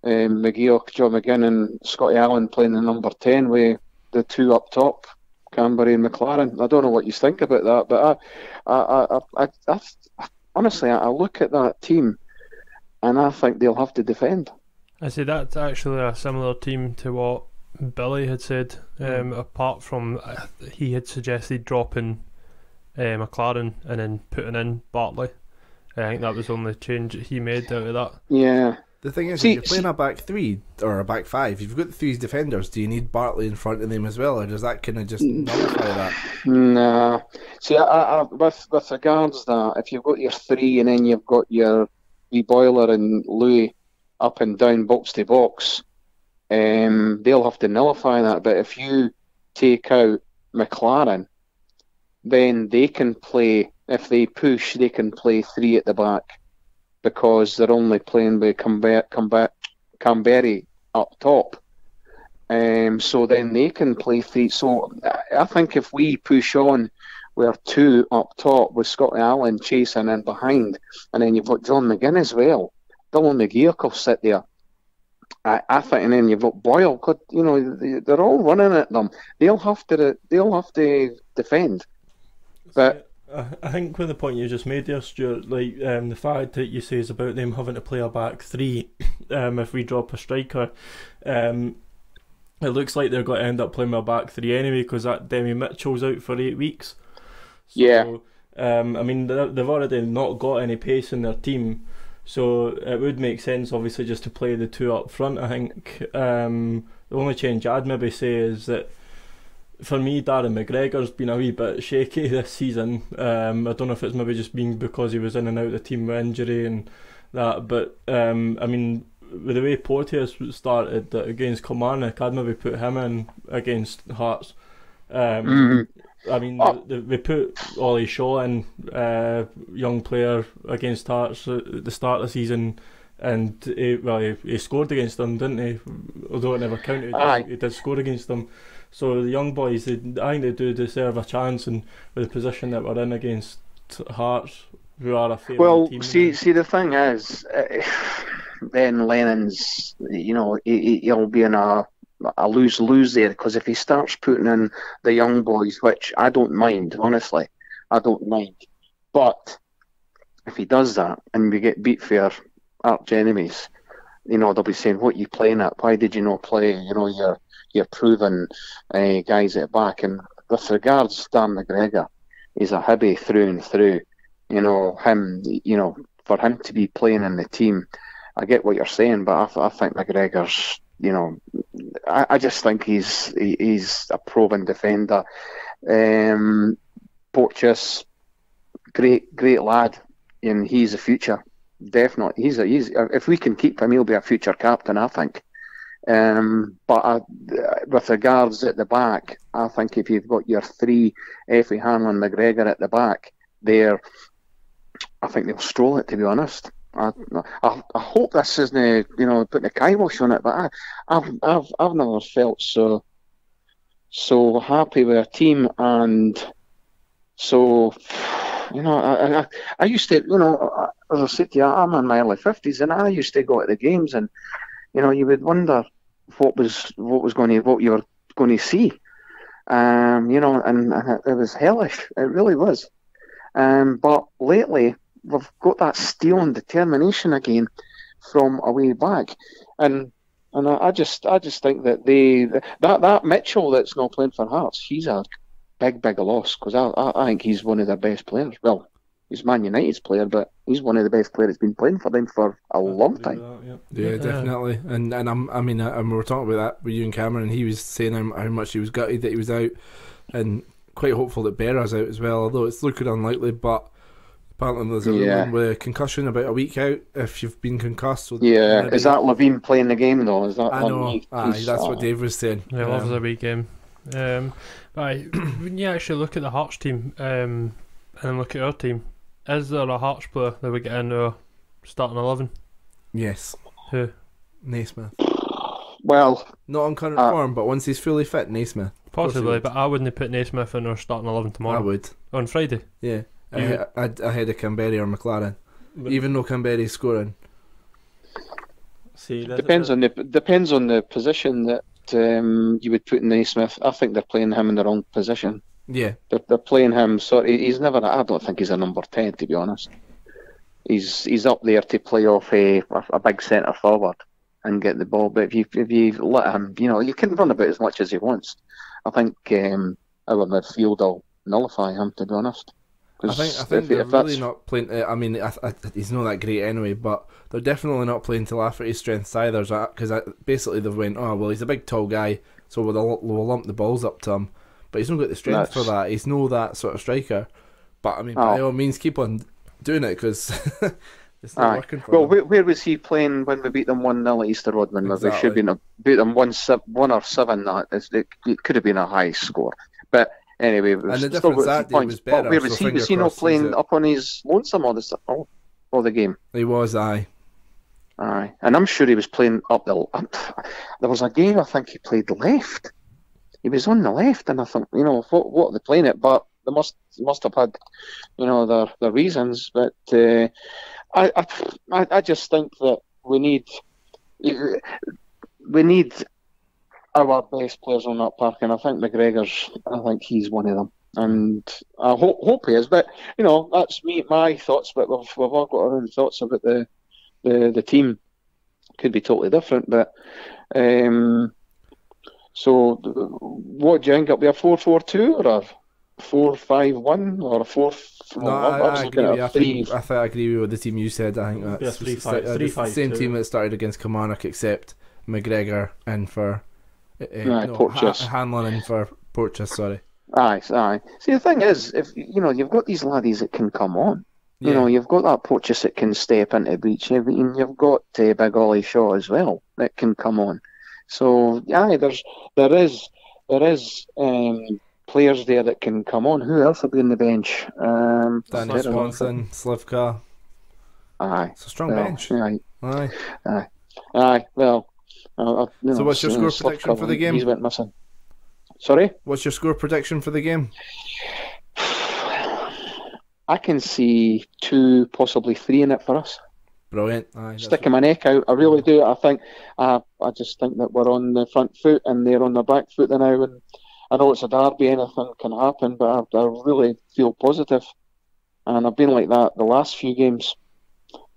McGeoch, John McGinn and Scotty Allen playing the number 10 with the two up top, Camberry and McLaren. I don't know what you think about that, but I honestly, I look at that team and I think they'll have to defend. I say that's actually a similar team to what Billy had said, apart from he had suggested dropping McLaren and then putting in Bartley. I think that was the only change he made out of that. Yeah. The thing is, if you're playing a back three or a back five, if you've got the three defenders, do you need Bartley in front of them as well, or does that kind of just nullify that? Nah. See, I with regards that, if you've got your three and then you've got your wee Boiler and Louis up and down box to box, they'll have to nullify that. But if you take out McLaren, then they can play, if they push, they can play three at the back, because they're only playing with Camberry up top. So then they can play three. So I think if we push on, we're two up top with Scotty Allen chasing in behind, and then you've got John McGinn as well. Dylan McGeoch will sit there. I think, and then you've got Boyle. They're all running at them. They'll have to defend. But I think with the point you just made there, Stuart, like the fact that you say is about them having to play a back three, if we drop a striker, it looks like they're going to end up playing a back three anyway, because that Demi Mitchell's out for 8 weeks. So, yeah. I mean, they've already not got any pace in their team, so it would make sense, obviously, just to play the two up front. I think the only change I'd maybe say is that, for me, Darren McGregor's been a wee bit shaky this season. I don't know if it's maybe just been because he was in and out of the team with injury and that, but I mean, with the way Porteous started against Kilmarnock, I'd maybe put him in against Hearts. I mean, they put Ollie Shaw in, young player, against Hearts at the start of the season, and he scored against them, didn't he? Although it never counted, he did score against them. So the young boys, I think they do deserve a chance, and with the position that we're in against Hearts, who are a favourite team. Well, see, the thing is, then Lennon's, he'll be in a a lose-lose there, because if he starts putting in the young boys, which I don't mind, honestly, I don't mind, but if he does that and we get beat for our arch enemies, they'll be saying, "What are you playing at? Why did you not play? You're proven guys at the back." And with regards to Darren McGregor, he's a Hibby through and through. For him to be playing in the team, I get what you're saying, but I think McGregor's, I just think he's a proven defender. Porteous, great lad, and he's the future. Definitely, he's if we can keep him, he'll be a future captain, I think. But with regards at the back, I think if you've got your three, Effie, Hanlon, McGregor at the back there, I think they'll stroll it, to be honest. I hope this isn't putting a kibosh on it, but I've never felt so happy with a team, and so I used to, as I said to you, I'm in my early 50s, and I used to go to the games, and you would wonder what you were going to see, and it was hellish. It really was. But lately we've got that steel and determination again from a way back, and I just think that that Mitchell that's not playing for Hearts, he's a big loss, because I think he's one of their best players. Well, he's Man United's player, but he's one of the best players that's been playing for them for a long time. Yeah, definitely. And we were talking about that with you and Cameron, and he was saying how much he was gutted that he was out, and quite hopeful that Berra's out as well, although it's looking unlikely. But apparently there's a rumour with concussion about a week out if you've been concussed. So is that Levine playing the game though? Is that? I know. That's what Dave was saying. Yeah, loves a wee game. When you actually look at the Hearts team and look at our team, is there a Hearts player that we get into our starting 11? Yes. Who? Naismith. Well, not on current form, but once he's fully fit, Naismith. Possibly, but I wouldn't put Naismith in our starting 11 tomorrow. I would. On Friday? Yeah. Ahead of Canberra or McLaren. Even though Canberra's scoring. See, depends on the position that you would put Naismith. I think they're playing him in the wrong position. Yeah. They're playing him, he's never, I don't think he's a number 10, to be honest. He's up there to play off a big centre forward and get the ball, but if you let him, you can run about as much as he wants. I think our midfield will nullify him, to be honest. I think they're really not playing. He's not that great anyway, but they're definitely not playing to laugh at his strengths either. Because basically they've went, oh well, he's a big tall guy, so we'll lump the balls up to him. But he's not got the strength for that. He's no that sort of striker. But by all means, keep on doing it, because it's not working for him. Where was he playing when we beat them 1-0 at Easter Road? When we should have beat them 1 or 7. It could have been a high score, but. Anyway, and the difference that day was better. Where was he? Was he not playing up on his lonesome all the game? He was, aye. And I'm sure he was playing up the. There was a game I think he played left. He was on the left, and I think what are they playing it? But they must have had their reasons. But I just think that we need our best players on that park, and I think he's one of them, and I hope he is. But that's my thoughts. But we've all got our own thoughts about the team. Could be totally different, but so what do you think? It'll be a 4-4-2 or a 4-5-1 or a 4? No, I agree. I agree with the team you said. I think that's the same team that started against Kilmarnock, except McGregor in for. Hanlon in for Porteous, sorry. Aye. See, the thing is, if you've got these laddies that can come on. You've got that Porteous that can step into breach, and you've got Big Ollie Shaw as well that can come on. So, there is players there that can come on. Who else will be on the bench? Danny Swanson, Slivka. Aye, it's a strong bench. Aye. Well. So what's your score prediction for the game? He's went missing. Sorry? What's your score prediction for the game? I can see 2, possibly 3 in it for us. Brilliant. Aye, Sticking my neck out. I really do. I think I just think that we're on the front foot and they're on the back foot now. And I know it's a derby, anything can happen, but I really feel positive. And I've been like that the last few games.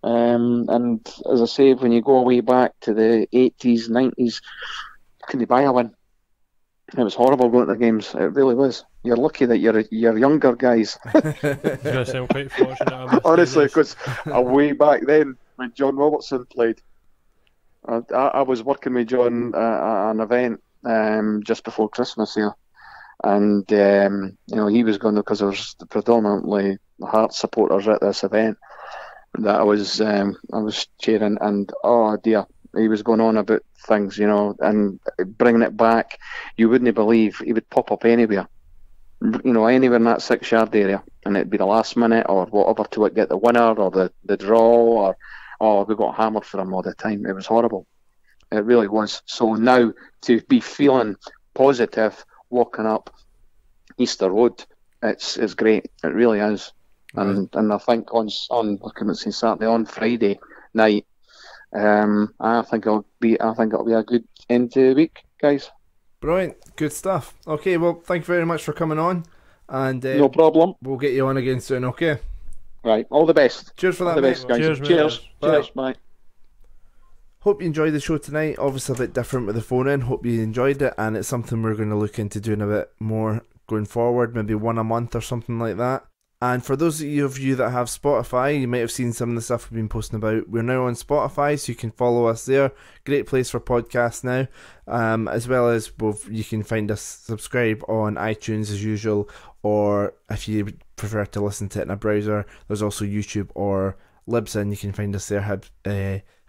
And as I say, when you go way back to the 80s, 90s, can you buy a win? It was horrible going to the games. It really was. You're lucky that you're younger guys. I'm quite fortunate. Honestly, because way back then when John Robertson played, I was working with John at an event just before Christmas here, and he was going to, because there was predominantly Hearts supporters at this event that I was cheering, and oh dear, he was going on about things, and bringing it back. You wouldn't believe he would pop up anywhere, anywhere in that 6-yard area, and it'd be the last minute or whatever to get the winner or the draw, or we got hammered for him all the time. It was horrible. It really was. So now to be feeling positive walking up Easter Road, it's great. It really is. And I think on Saturday, on Friday night, I think it'll be a good end to the week, guys. Brilliant, good stuff. Okay, well, thank you very much for coming on, and no problem. We'll get you on again soon. Okay. Right. All the best. Cheers for that, all the mate. best, guys. Cheers, mate. Cheers. Bye. Cheers. Bye. Hope you enjoyed the show tonight. Obviously a bit different with the phone in. Hope you enjoyed it, and it's something we're going to look into doing a bit more going forward, maybe one a month or something like that. And for those of you that have Spotify, you might have seen some of the stuff we've been posting about. We're now on Spotify, so you can follow us there. Great place for podcasts now. As well as you can find us, subscribe on iTunes as usual, or if you prefer to listen to it in a browser, there's also YouTube or Libsyn. You can find us there,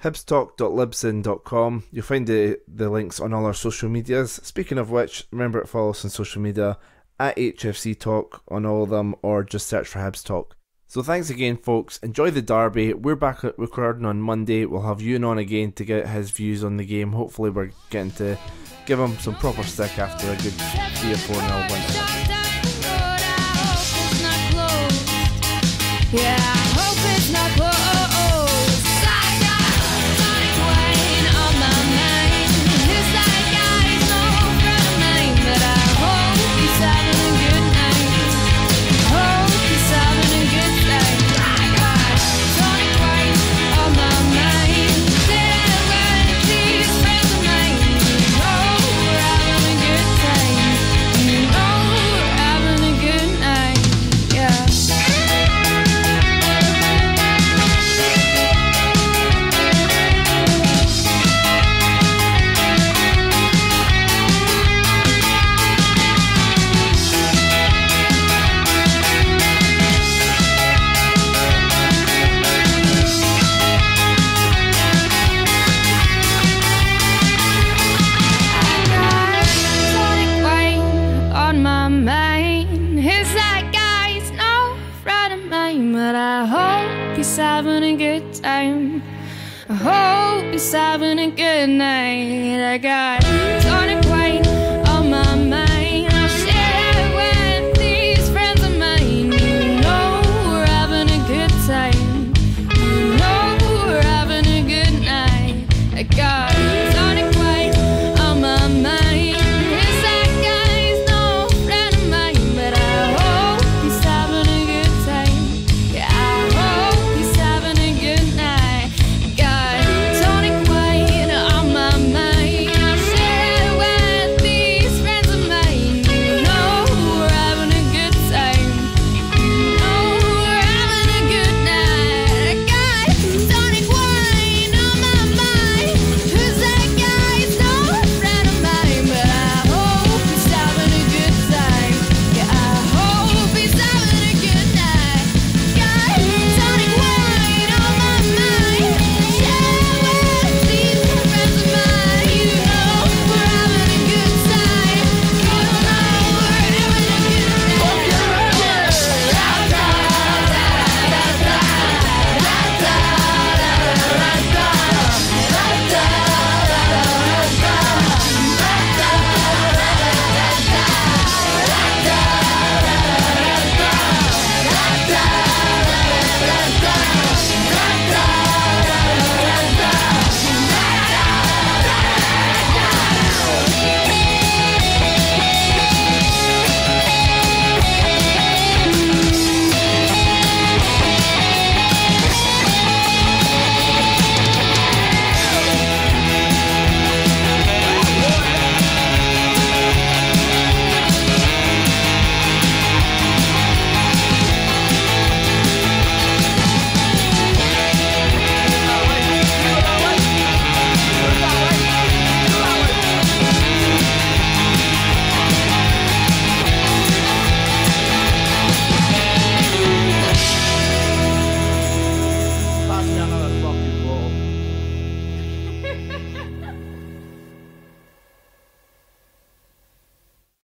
hibstalk.libsyn.com. You'll find the links on all our social medias. Speaking of which, remember to follow us on social media at HFC Talk on all of them, or just search for Hibs Talk. So thanks again, folks. Enjoy the derby. We're back at recording on Monday. We'll have Ewan on again to get his views on the game. Hopefully we're getting to give him some proper stick after a good 3 or 4-0 win. Yeah, I hope it's not close. Having a good time. I hope he's having a good night. I got